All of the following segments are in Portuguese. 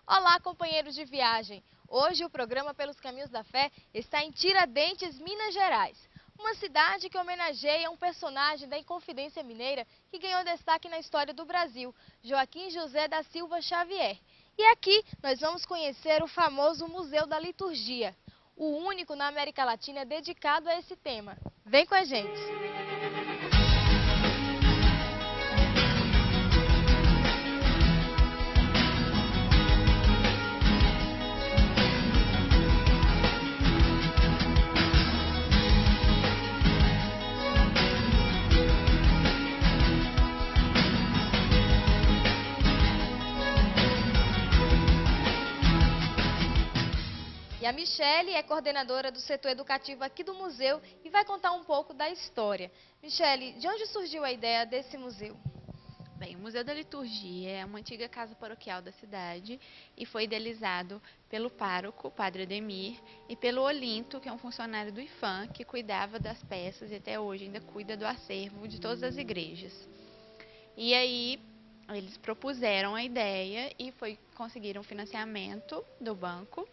Olá, companheiros de viagem! Hoje o programa Pelos Caminhos da Fé está em Tiradentes, Minas Gerais. Uma cidade que homenageia um personagem da Inconfidência Mineira que ganhou destaque na história do Brasil, Joaquim José da Silva Xavier. E aqui nós vamos conhecer o famoso Museu da Liturgia, o único na América Latina dedicado a esse tema. Vem com a gente! E a Michele é coordenadora do setor educativo aqui do museu e vai contar um pouco da história. Michele, de onde surgiu a ideia desse museu? Bem, o Museu da Liturgia é uma antiga casa paroquial da cidade e foi idealizado pelo pároco, o Padre Ademir, e pelo Olinto, que é um funcionário do IFAM, que cuidava das peças e até hoje ainda cuida do acervo de todas as igrejas. E aí eles propuseram a ideia e conseguiram financiamento do banco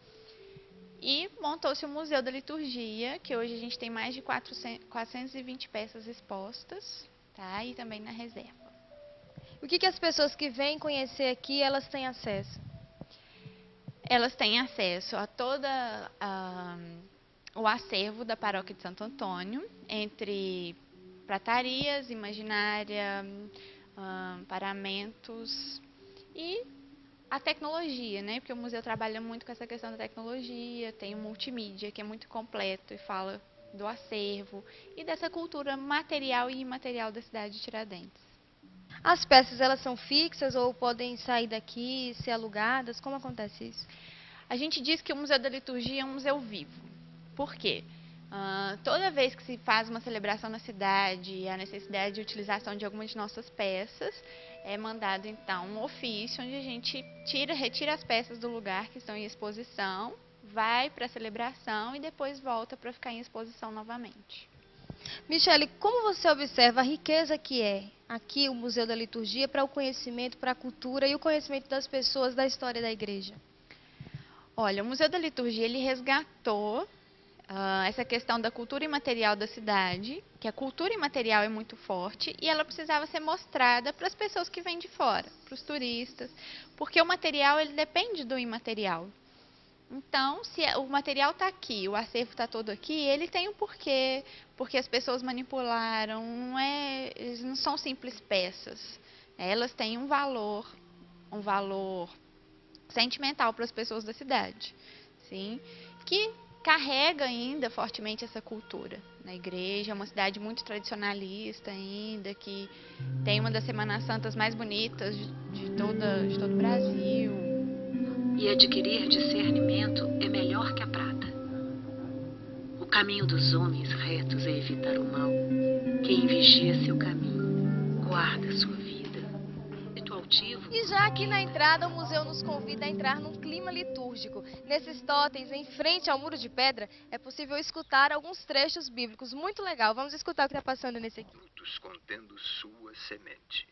e montou-se o Museu da Liturgia, que hoje a gente tem mais de 420 peças expostas, tá? E também na reserva. O que as pessoas que vêm conhecer aqui, elas têm acesso? Elas têm acesso a todo o acervo da Paróquia de Santo Antônio, entre pratarias, imaginária, paramentos e a tecnologia, né? Porque o museu trabalha muito com essa questão da tecnologia, tem um multimídia que é muito completo e fala do acervo e dessa cultura material e imaterial da cidade de Tiradentes. As peças, elas são fixas ou podem sair daqui, ser alugadas? Como acontece isso? A gente diz que o Museu da Liturgia é um museu vivo. Por quê? Toda vez que se faz uma celebração na cidade e a necessidade de utilização de alguma de nossas peças, é mandado então um ofício onde a gente retira as peças do lugar que estão em exposição, vai para a celebração e depois volta para ficar em exposição novamente. Michele, como você observa a riqueza que é aqui o Museu da Liturgia para o conhecimento, para a cultura e o conhecimento das pessoas da história da igreja? Olha, o Museu da Liturgia ele resgatou essa questão da cultura imaterial da cidade, que a cultura imaterial é muito forte e ela precisava ser mostrada para as pessoas que vêm de fora, para os turistas, porque o material ele depende do imaterial. Então, se o material está aqui, o acervo está todo aqui, ele tem um porquê, porque as pessoas manipularam, eles não são simples peças, elas têm um valor sentimental para as pessoas da cidade, sim, que carrega ainda fortemente essa cultura. Na igreja, é uma cidade muito tradicionalista ainda, que tem uma das Semanas Santas mais bonitas de todo o Brasil. E adquirir discernimento é melhor que a prata. O caminho dos homens retos é evitar o mal. Quem vigia seu caminho, guarda sua vida. E já aqui na entrada, o museu nos convida a entrar num clima litúrgico. Nesses totens, em frente ao muro de pedra, é possível escutar alguns trechos bíblicos. Muito legal. Vamos escutar o que está passando nesse aqui. Frutos contendo sua semente.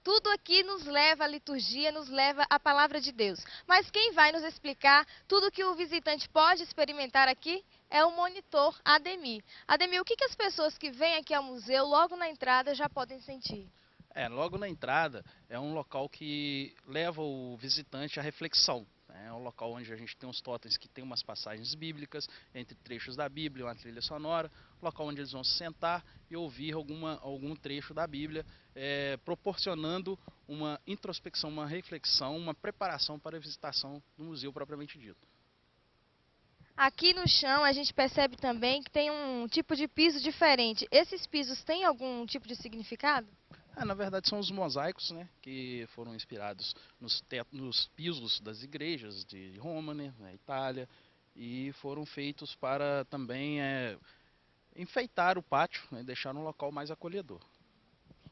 Tudo aqui nos leva à liturgia, nos leva à palavra de Deus. Mas quem vai nos explicar tudo que o visitante pode experimentar aqui é o monitor Ademir. Ademir, o que as pessoas que vêm aqui ao museu, logo na entrada, já podem sentir? Logo na entrada é um local que leva o visitante à reflexão. É um local onde a gente tem uns totens que tem umas passagens bíblicas, entre trechos da Bíblia, uma trilha sonora, local onde eles vão se sentar e ouvir algum trecho da Bíblia, proporcionando uma introspecção, uma reflexão, uma preparação para a visitação do museu propriamente dito. Aqui no chão a gente percebe também que tem um tipo de piso diferente. Esses pisos têm algum tipo de significado? Na verdade são os mosaicos, né, que foram inspirados nos pisos das igrejas de Roma, né, na Itália, e foram feitos para também enfeitar o pátio, né, deixar um local mais acolhedor.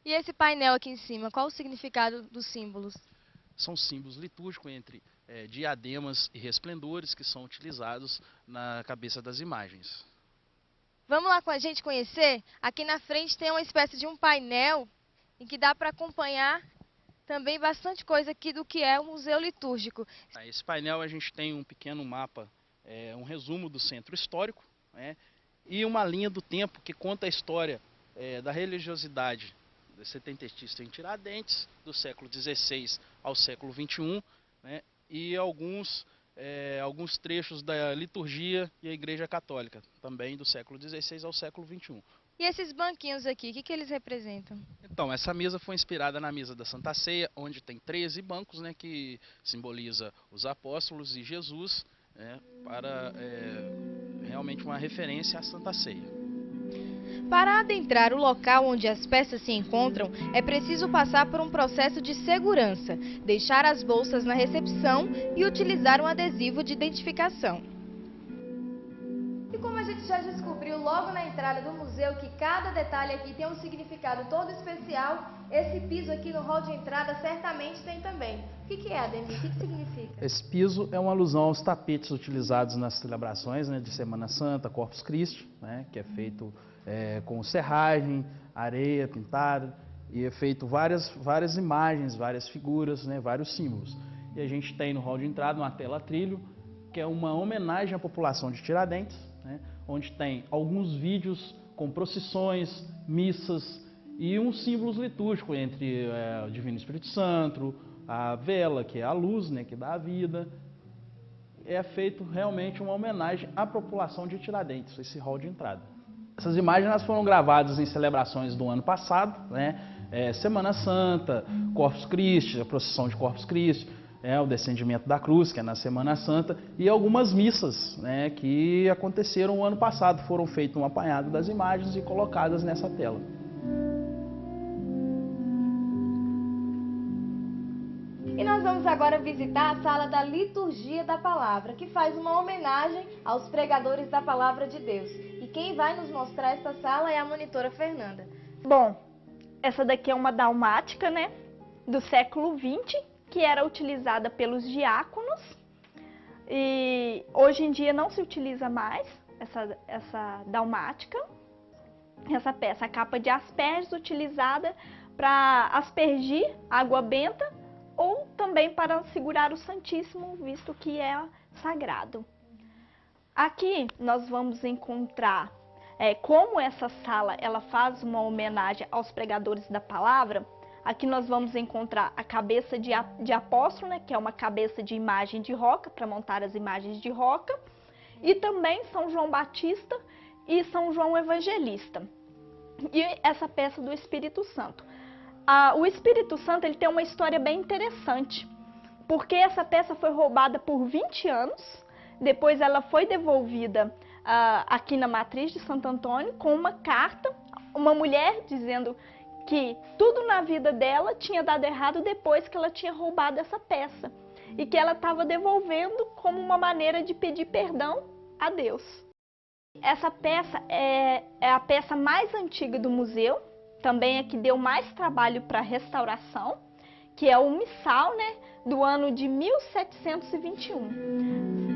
E esse painel aqui em cima, qual o significado dos símbolos? São símbolos litúrgicos entre diademas e resplendores que são utilizados na cabeça das imagens. Vamos lá com a gente conhecer? Aqui na frente tem uma espécie de um painel em que dá para acompanhar também bastante coisa aqui do que é o Museu Litúrgico. Esse painel a gente tem um pequeno mapa, um resumo do centro histórico, né, e uma linha do tempo que conta a história da religiosidade setentista em Tiradentes, do século XVI ao século XXI, né, e alguns trechos da liturgia e a Igreja Católica, também do século XVI ao século XXI. E esses banquinhos aqui, o que eles representam? Então, essa mesa foi inspirada na mesa da Santa Ceia, onde tem 13 bancos, né, que simboliza os apóstolos e Jesus, né, para realmente uma referência à Santa Ceia. Para adentrar o local onde as peças se encontram, é preciso passar por um processo de segurança, deixar as bolsas na recepção e utilizar um adesivo de identificação. E como a gente já descobriu logo na entrada do museu que cada detalhe aqui tem um significado todo especial, esse piso aqui no hall de entrada certamente tem também. O que é, Ademir? O que significa? Esse piso é uma alusão aos tapetes utilizados nas celebrações, né, de Semana Santa, Corpus Christi, né, que é feito com serragem, areia pintada, e é feito várias imagens, várias figuras, né, vários símbolos. E a gente tem no hall de entrada uma tela trilho, que é uma homenagem à população de Tiradentes, né, onde tem alguns vídeos com procissões, missas e uns símbolos litúrgicos entre o Divino Espírito Santo, a vela, que é a luz, né, que dá a vida. É feito realmente uma homenagem à população de Tiradentes, esse hall de entrada. Essas imagens foram gravadas em celebrações do ano passado, né? Semana Santa, Corpus Christi, a procissão de Corpus Christi, o descendimento da cruz, que é na Semana Santa, e algumas missas, né, que aconteceram o ano passado. Foram feito um apanhado das imagens e colocadas nessa tela. E nós vamos agora visitar a sala da Liturgia da Palavra, que faz uma homenagem aos pregadores da Palavra de Deus. E quem vai nos mostrar essa sala é a monitora Fernanda. Bom, essa daqui é uma dalmática, né, do século XX, que era utilizada pelos diáconos. E hoje em dia não se utiliza mais essa dalmática, essa peça, a capa de asperges utilizada para aspergir água benta ou também para segurar o Santíssimo, visto que é sagrado. Aqui nós vamos encontrar como essa sala ela faz uma homenagem aos pregadores da palavra. Aqui nós vamos encontrar a cabeça de apóstolo, né, que é uma cabeça de imagem de roca, para montar as imagens de roca, e também São João Batista e São João Evangelista. E essa peça do Espírito Santo. O Espírito Santo ele tem uma história bem interessante, porque essa peça foi roubada por 20 anos, depois ela foi devolvida aqui na Matriz de Santo Antônio com uma carta, uma mulher dizendo que tudo na vida dela tinha dado errado depois que ela tinha roubado essa peça e que ela estava devolvendo como uma maneira de pedir perdão a Deus. Essa peça é a peça mais antiga do museu, também é que deu mais trabalho para restauração, que é o missal, né, do ano de 1721.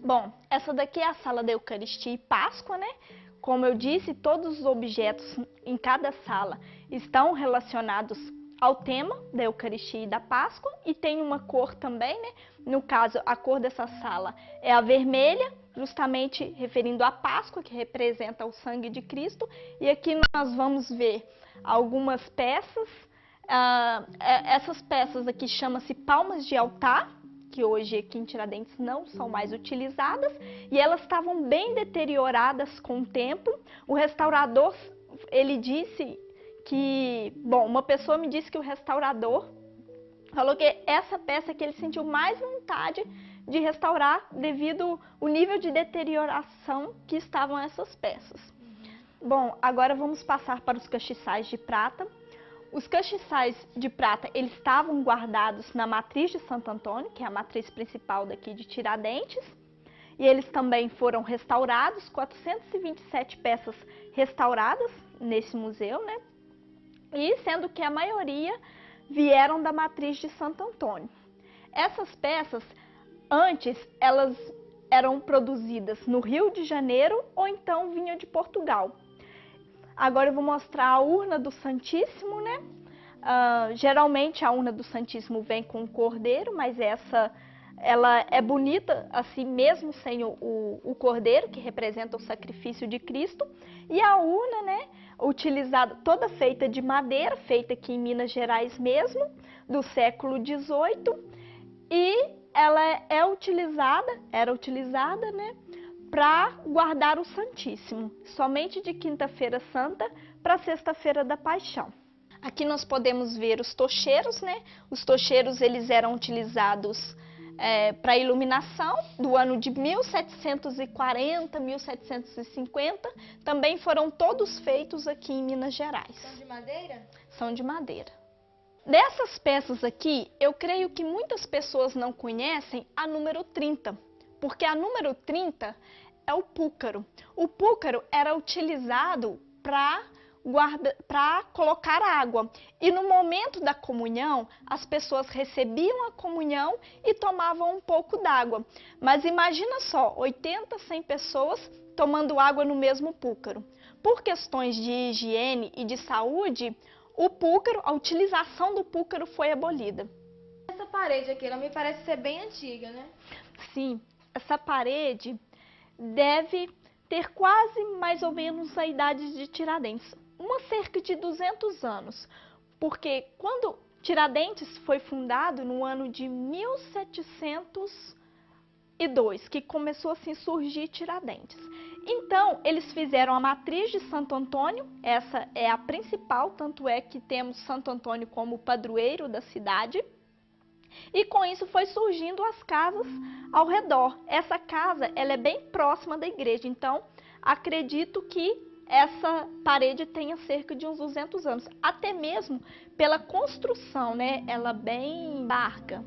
Bom, essa daqui é a sala da Eucaristia e Páscoa, né? Como eu disse, todos os objetos em cada sala estão relacionados ao tema da Eucaristia e da Páscoa e tem uma cor também, né? No caso, a cor dessa sala é a vermelha, justamente referindo à Páscoa, que representa o sangue de Cristo. E aqui nós vamos ver algumas peças. Essas peças aqui chamam-se palmas de altar, que hoje aqui em Tiradentes não são mais utilizadas, e elas estavam bem deterioradas com o tempo. O restaurador, ele disse que, uma pessoa me disse que o restaurador falou que essa peça que ele sentiu mais vontade de restaurar devido ao nível de deterioração que estavam essas peças. Bom, agora vamos passar para os castiçais de prata. Os castiçais de prata, eles estavam guardados na Matriz de Santo Antônio, que é a matriz principal daqui de Tiradentes, e eles também foram restaurados, 427 peças restauradas nesse museu, né? E sendo que a maioria vieram da Matriz de Santo Antônio. Essas peças, antes, elas eram produzidas no Rio de Janeiro ou então vinham de Portugal. Agora eu vou mostrar a urna do Santíssimo, né? Geralmente a urna do Santíssimo vem com o cordeiro, mas ela é bonita assim mesmo sem o cordeiro, que representa o sacrifício de Cristo. E a urna, né, utilizada, toda feita de madeira, feita aqui em Minas Gerais mesmo, do século XVIII. E ela era utilizada, né, para guardar o Santíssimo, somente de Quinta-feira Santa para Sexta-feira da Paixão. Aqui nós podemos ver os tocheiros, né? Os tocheiros eles eram utilizados para iluminação do ano de 1740, 1750. Também foram todos feitos aqui em Minas Gerais. São de madeira? São de madeira. Dessas peças aqui, eu creio que muitas pessoas não conhecem a número 30, porque a número 30 é o púlcaro. O púlcaro era utilizado para colocar água. E no momento da comunhão, as pessoas recebiam a comunhão e tomavam um pouco d'água. Mas imagina só, 80, 100 pessoas tomando água no mesmo púlcaro. Por questões de higiene e de saúde, a utilização do púlcaro foi abolida. Essa parede aqui, ela me parece ser bem antiga, né? Sim, essa parede deve ter quase mais ou menos a idade de Tiradentes. Cerca de 200 anos, porque quando Tiradentes foi fundado no ano de 1702, que começou assim a surgir Tiradentes. Então, eles fizeram a matriz de Santo Antônio, essa é a principal, tanto é que temos Santo Antônio como padroeiro da cidade, e com isso foi surgindo as casas ao redor. Essa casa, ela é bem próxima da igreja, então acredito que essa parede tenha cerca de uns 200 anos, até mesmo pela construção, né? Ela bem larga.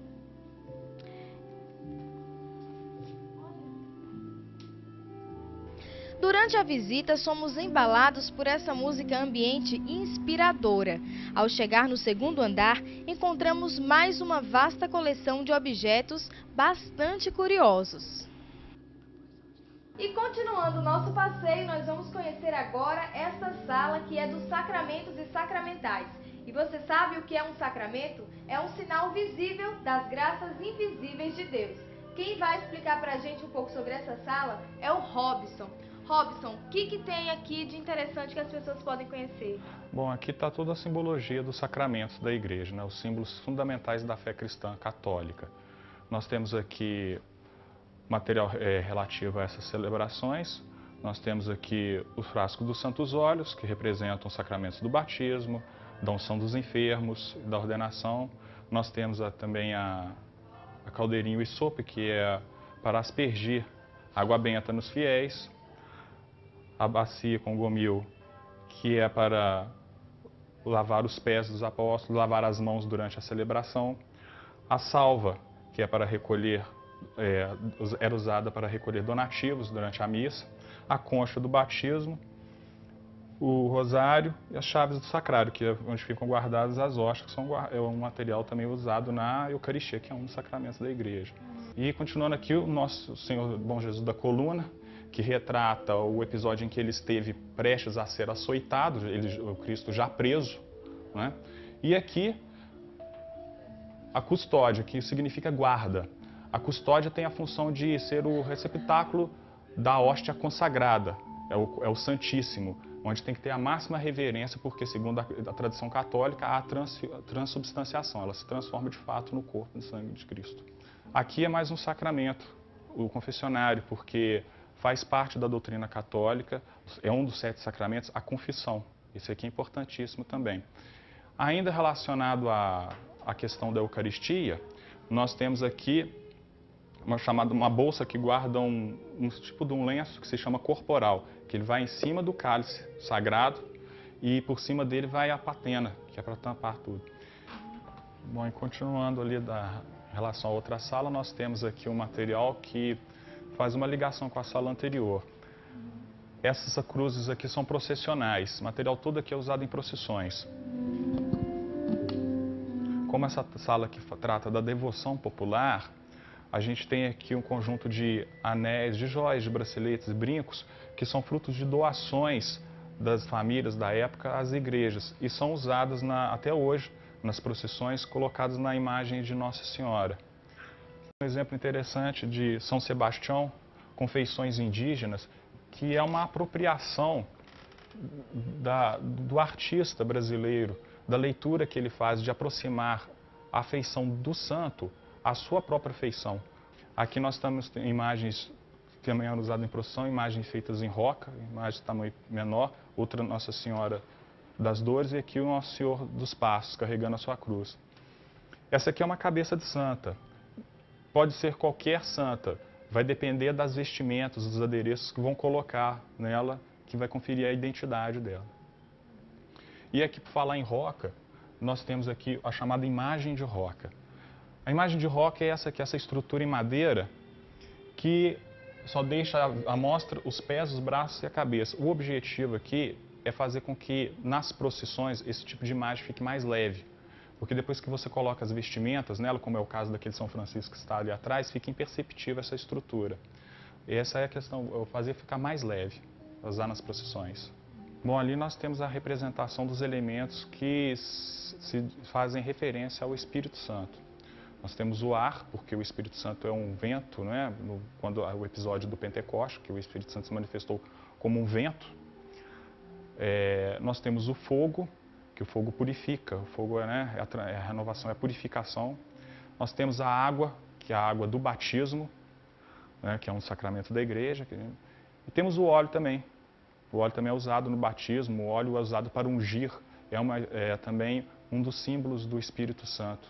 Durante a visita, somos embalados por essa música ambiente inspiradora. Ao chegar no segundo andar, encontramos mais uma vasta coleção de objetos bastante curiosos. E continuando o nosso passeio, nós vamos conhecer agora esta sala que é dos sacramentos e sacramentais. E você sabe o que é um sacramento? É um sinal visível das graças invisíveis de Deus. Quem vai explicar pra gente um pouco sobre essa sala é o Robson. Robson, o que tem aqui de interessante que as pessoas podem conhecer? Bom, aqui está toda a simbologia dos sacramentos da igreja, né? Os símbolos fundamentais da fé cristã católica. Nós temos aqui material relativo a essas celebrações. Nós temos aqui o frasco dos santos óleos, que representam os sacramentos do batismo, da unção dos enfermos, da ordenação. Nós temos também a caldeirinha e sopa, que é para aspergir água benta nos fiéis. A bacia com gomil, que é para lavar os pés dos apóstolos, lavar as mãos durante a celebração. A salva, que é para recolher era usada para recolher donativos durante a missa, a concha do batismo, o rosário e as chaves do sacrário, que é onde ficam guardadas as hóstias, que é um material também usado na Eucaristia, que é um dos sacramentos da igreja. E continuando aqui, o nosso Senhor Bom Jesus da Coluna, que retrata o episódio em que ele esteve prestes a ser açoitado, o Cristo já preso, né? E aqui a custódia, que significa guarda. A custódia tem a função de ser o receptáculo da hóstia consagrada, é o Santíssimo, onde tem que ter a máxima reverência, porque segundo a tradição católica há transubstanciação, ela se transforma de fato no corpo e sangue de Cristo. Aqui é mais um sacramento, o confessionário, porque faz parte da doutrina católica, é um dos 7 sacramentos, a confissão. Isso aqui é importantíssimo também. Ainda relacionado à questão da Eucaristia, nós temos aqui uma bolsa que guarda um tipo de um lenço que se chama corporal, que ele vai em cima do cálice sagrado e por cima dele vai a patena, que é para tampar tudo. Bom, e continuando ali em relação à outra sala, nós temos aqui um material que faz uma ligação com a sala anterior. Essas cruzes aqui são processionais, o material todo aqui é usado em procissões. Como essa sala aqui trata da devoção popular, a gente tem aqui um conjunto de anéis, de joias, de braceletes, brincos, que são frutos de doações das famílias da época às igrejas e são usadas até hoje nas procissões, colocadas na imagem de Nossa Senhora. Um exemplo interessante de São Sebastião, com feições indígenas, que é uma apropriação do artista brasileiro, da leitura que ele faz de aproximar a feição do santo à sua própria feição. Aqui nós temos imagens também usadas em procissão, imagens feitas em roca, imagens de tamanho menor, outra Nossa Senhora das Dores e aqui o Nosso Senhor dos Passos, carregando a sua cruz. Essa aqui é uma cabeça de santa. Pode ser qualquer santa, vai depender das vestimentas, dos adereços que vão colocar nela, que vai conferir a identidade dela. E aqui, por falar em roca, nós temos aqui a chamada imagem de roca. A imagem de roca é essa aqui, essa estrutura em madeira, que só deixa à mostra os pés, os braços e a cabeça. O objetivo aqui é fazer com que, nas procissões, esse tipo de imagem fique mais leve. Porque depois que você coloca as vestimentas nela, como é o caso daquele São Francisco que está ali atrás, fica imperceptível essa estrutura. E essa é a questão, fazer ficar mais leve, usar nas procissões. Bom, ali nós temos a representação dos elementos que se fazem referência ao Espírito Santo. Nós temos o ar, porque o Espírito Santo é um vento, não é? Quando o episódio do Pentecoste, que o Espírito Santo se manifestou como um vento. Nós temos o fogo, que o fogo purifica, o fogo é a renovação, é a purificação. Nós temos a água, que é a água do batismo, né, que é um sacramento da igreja. E temos o óleo também. O óleo também é usado no batismo, o óleo é usado para ungir, é também um dos símbolos do Espírito Santo.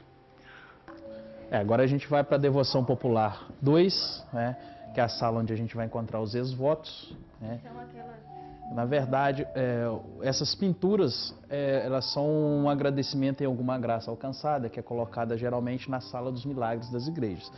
Agora a gente vai para a Devoção Popular 2, né, que é a sala onde a gente vai encontrar os ex-votos, né. Na verdade, essas pinturas, elas são um agradecimento em alguma graça alcançada, que é colocada geralmente na Sala dos Milagres das igrejas.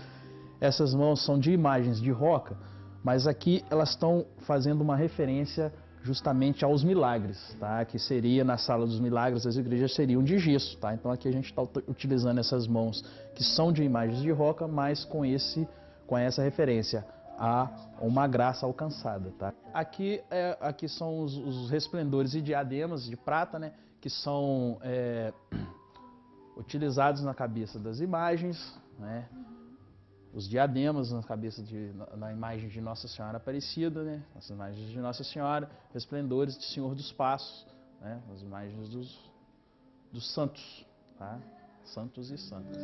Essas mãos são de imagens de roca, mas aqui elas estão fazendo uma referência justamente aos milagres, tá? Que seria na Sala dos Milagres das igrejas seriam de gesso, tá? Então aqui a gente está utilizando essas mãos que são de imagens de roca, mas com essa referência a uma graça alcançada, tá? Aqui são os resplendores e diademas de prata, né? Que são utilizados na cabeça das imagens, né? Os diademas na cabeça na imagem de Nossa Senhora Aparecida, né? As imagens de Nossa Senhora, resplendores de Senhor dos Passos, né? As imagens dos santos, tá? Santos e santas.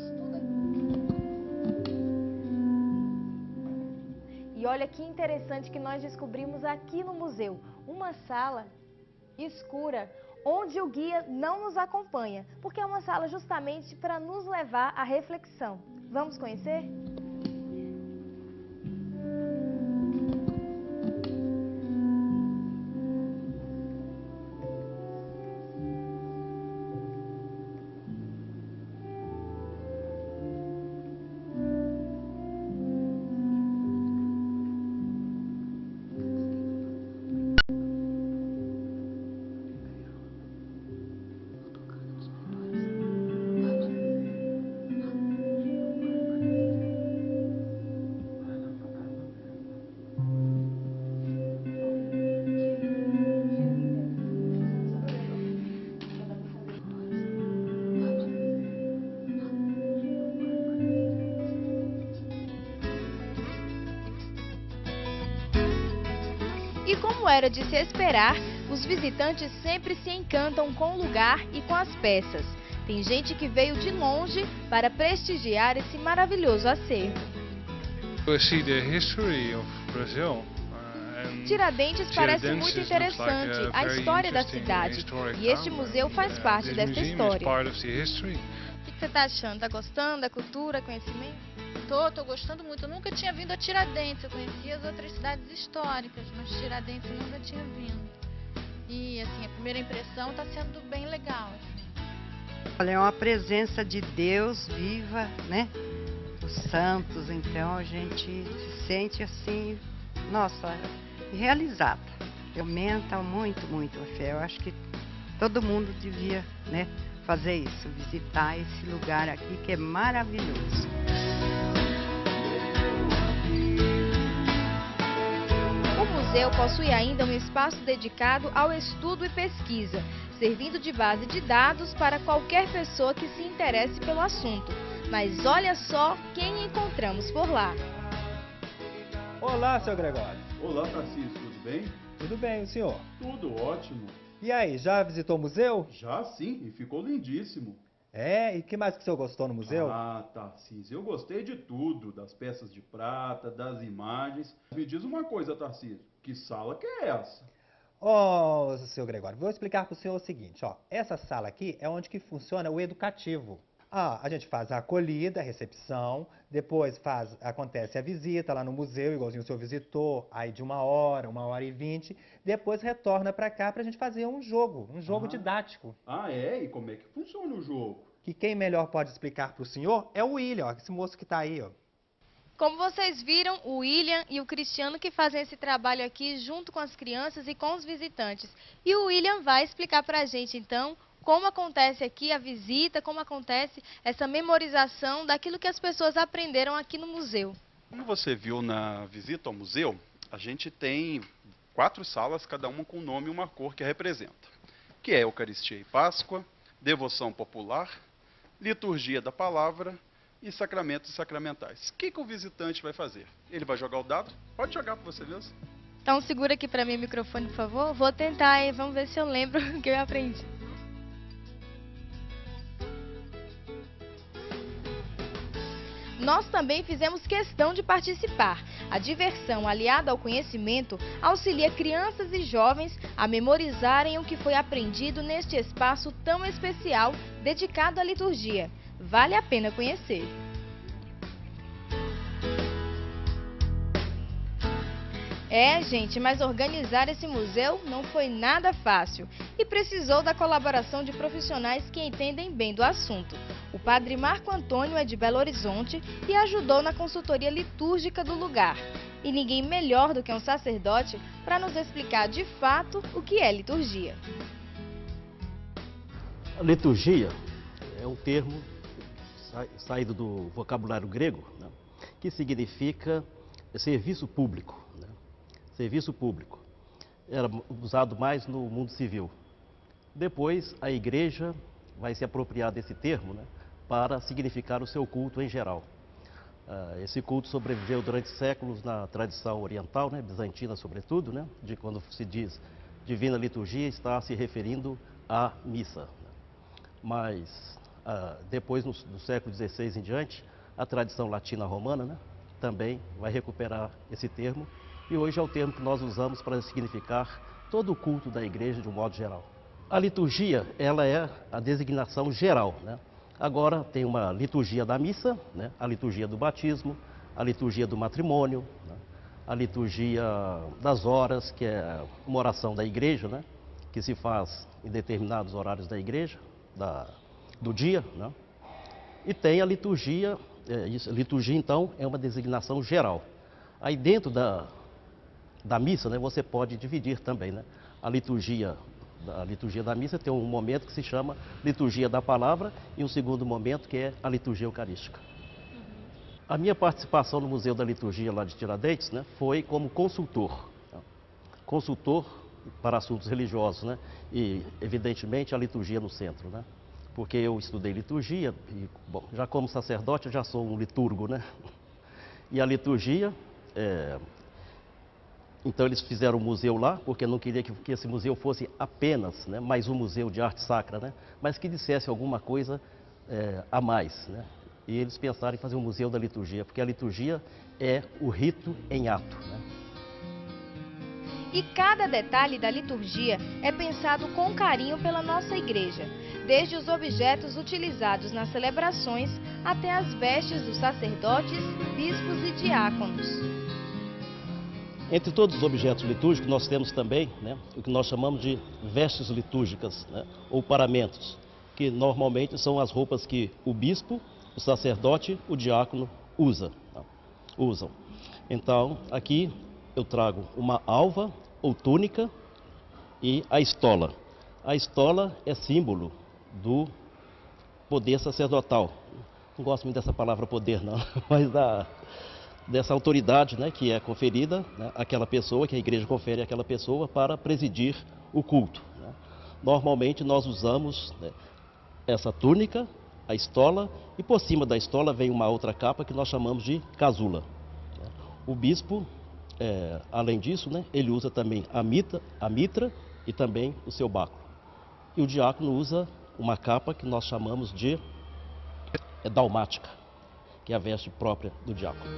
E olha que interessante que nós descobrimos aqui no museu, uma sala escura, onde o guia não nos acompanha, porque é uma sala justamente para nos levar à reflexão. Vamos conhecer? E como era de se esperar, os visitantes sempre se encantam com o lugar e com as peças. Tem gente que veio de longe para prestigiar esse maravilhoso acervo. Tiradentes parece muito interessante, a história da cidade, e este museu faz parte dessa história. O que você está achando? Está gostando da cultura, conhecimento? Tô gostando muito. Eu nunca tinha vindo a Tiradentes, eu conhecia as outras cidades históricas, mas Tiradentes eu nunca tinha vindo. E, assim, a primeira impressão está sendo bem legal. Assim. Olha, é uma presença de Deus viva, né? Os santos, então a gente se sente assim, nossa, realizada. Aumenta muito, muito a fé. Eu acho que todo mundo devia, né, fazer isso, visitar esse lugar aqui que é maravilhoso. O museu possui ainda um espaço dedicado ao estudo e pesquisa, servindo de base de dados para qualquer pessoa que se interesse pelo assunto. Mas olha só quem encontramos por lá. Olá, seu Gregório. Olá, Tarcísio, tudo bem? Tudo bem, o senhor? Tudo ótimo. E aí, já visitou o museu? Já sim, e ficou lindíssimo. É, e que mais que o senhor gostou no museu? Ah, Tarcísio, eu gostei de tudo, das peças de prata, das imagens. Me diz uma coisa, Tarcísio, que sala que é essa? Seu Gregório, vou explicar para o senhor o seguinte, ó. Essa sala aqui é onde que funciona o educativo. A gente faz a acolhida, a recepção, depois acontece a visita lá no museu, igualzinho o senhor visitou, aí de 1h e 20, depois retorna para cá para a gente fazer um jogo didático. Ah, é? E como é que funciona o jogo? Que quem melhor pode explicar para o senhor é o William, ó, esse moço que está aí, ó. Como vocês viram, o William e o Cristiano que fazem esse trabalho aqui junto com as crianças e com os visitantes. E o William vai explicar para a gente, então, como acontece aqui a visita, como acontece essa memorização daquilo que as pessoas aprenderam aqui no museu. Como você viu na visita ao museu, a gente tem 4 salas, cada uma com um nome e uma cor que a representa. Que é Eucaristia e Páscoa, Devoção Popular, Liturgia da Palavra e Sacramentos e Sacramentais. O que o visitante vai fazer? Ele vai jogar o dado? Pode jogar para você mesmo. Então segura aqui para mim o microfone, por favor. Vou tentar e vamos ver se eu lembro o que eu aprendi. Nós também fizemos questão de participar. A diversão aliada ao conhecimento auxilia crianças e jovens a memorizarem o que foi aprendido neste espaço tão especial dedicado à liturgia. Vale a pena conhecer. Gente, mas organizar esse museu não foi nada fácil e precisou da colaboração de profissionais que entendem bem do assunto. O padre Marco Antônio é de Belo Horizonte e ajudou na consultoria litúrgica do lugar. E ninguém melhor do que um sacerdote para nos explicar de fato o que é liturgia. A liturgia é um termo saído do vocabulário grego, né, que significa serviço público. Né? Serviço público. Era usado mais no mundo civil. Depois, a igreja vai se apropriar desse termo, né, para significar o seu culto em geral. Esse culto sobreviveu durante séculos na tradição oriental, né, bizantina sobretudo, né, de quando se diz divina liturgia, está se referindo à missa. Mas depois, do século XVI em diante, a tradição latina romana, né, também vai recuperar esse termo, e hoje é o termo que nós usamos para significar todo o culto da igreja de um modo geral. A liturgia, ela é a designação geral, né? Agora tem uma liturgia da missa, né? A liturgia do batismo, a liturgia do matrimônio, né? A liturgia das horas, que é uma oração da igreja, né? Que se faz em determinados horários da igreja, do dia, né? E tem a liturgia, liturgia então é uma designação geral. Aí dentro da missa, né, você pode dividir também, né? A liturgia da missa tem um momento que se chama liturgia da palavra e um segundo momento que é a liturgia eucarística. A minha participação no Museu da Liturgia lá de Tiradentes, né, foi como consultor. Consultor para assuntos religiosos, né? E evidentemente a liturgia no centro, né? Porque eu estudei liturgia e, bom, já como sacerdote eu já sou um liturgo, né? E a liturgia, então eles fizeram um museu lá, porque não queria que esse museu fosse apenas, né, mais um museu de arte sacra, né, mas que dissesse alguma coisa a mais, né? E eles pensaram em fazer um museu da liturgia, porque a liturgia é o rito em ato, né? E cada detalhe da liturgia é pensado com carinho pela nossa igreja, desde os objetos utilizados nas celebrações até as vestes dos sacerdotes, bispos e diáconos. Entre todos os objetos litúrgicos, nós temos também, né, o que nós chamamos de vestes litúrgicas, né, ou paramentos, que normalmente são as roupas que o bispo, o sacerdote, o diácono usam. Então, aqui eu trago uma alva ou túnica e a estola. A estola é símbolo do poder sacerdotal. Não gosto muito dessa palavra poder, não, mas dessa autoridade, né, que é conferida, né, àquela pessoa, que a igreja confere àquela pessoa para presidir o culto, né. Normalmente nós usamos, né, essa túnica, a estola, e por cima da estola vem uma outra capa que nós chamamos de casula. O bispo, além disso, né, ele usa também a mitra e também o seu báculo. E o diácono usa uma capa que nós chamamos de dalmática, que é a veste própria do diácono.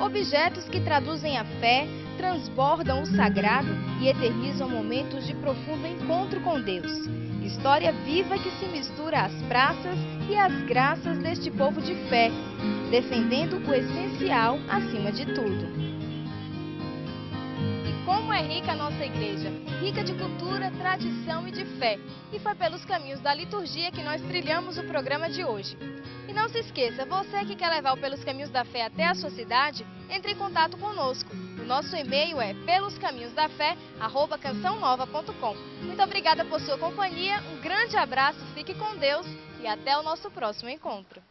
Objetos que traduzem a fé, transbordam o sagrado e eternizam momentos de profundo encontro com Deus. História viva que se mistura às praças e às graças deste povo de fé, defendendo o essencial acima de tudo. E como é rica a nossa igreja, rica de cultura, tradição e de fé. E foi pelos caminhos da liturgia que nós trilhamos o programa de hoje. E não se esqueça, você que quer levar o Pelos Caminhos da Fé até a sua cidade, entre em contato conosco. O nosso e-mail é peloscaminhosdafé@cançãonova.com. Muito obrigada por sua companhia, um grande abraço, fique com Deus e até o nosso próximo encontro.